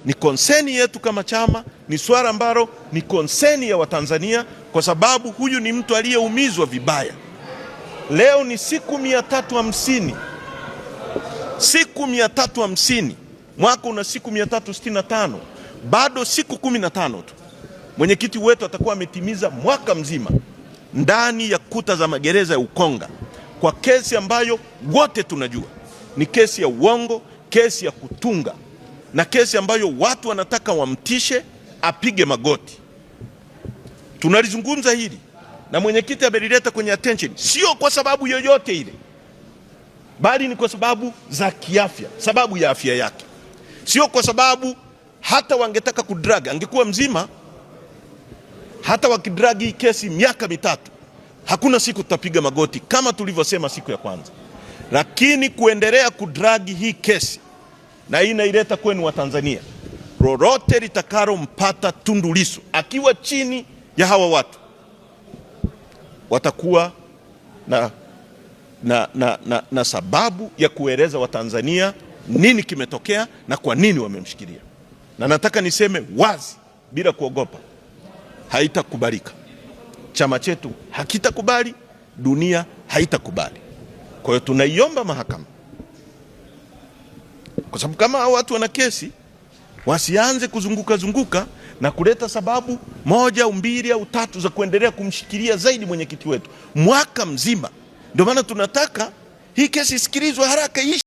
ni konseni yetu kama chama, ni swala ambalo ni konseni ya Watanzania, kwa sababu huyu ni mtu aliyeumizwa vibaya. Leo ni siku 350, siku 350, mwaka una siku 365, bado siku 15 tu mwenyekiti wetu atakuwa ametimiza mwaka mzima ndani ya kuta za magereza ya Ukonga, kwa kesi ambayo wote tunajua ni kesi ya uongo, kesi ya kutunga, na kesi ambayo watu wanataka wamtishe apige magoti. Tunalizungumza hili na mwenyekiti amelileta kwenye attention, sio kwa sababu yoyote ile, bali ni kwa sababu za kiafya, sababu ya afya yake. Sio kwa sababu hata wangetaka kudrag, angekuwa mzima, hata wakidragi kesi miaka 3, hakuna siku tutapiga magoti kama tulivyosema siku ya kwanza. Lakini kuendelea kudragi hii kesi, na hii inaileta kwenu wa Tanzania, lolote litakalo mpata Tundu Lissu akiwa chini ya hawa watu, watakuwa na sababu ya kueleza Watanzania nini kimetokea na kwa nini wamemshikilia. Na nataka niseme wazi bila kuogopa, haitakubalika. Chama chetu hakitakubali, dunia haitakubali. Kwa hiyo tunaiomba mahakama, kwa sababu kama hao watu wana kesi, wasianze kuzunguka na kuleta sababu 1 au 2 au 3 za kuendelea kumshikilia zaidi mwenyekiti wetu mwaka mzima. Ndio maana tunataka hii kesi isikilizwe haraka.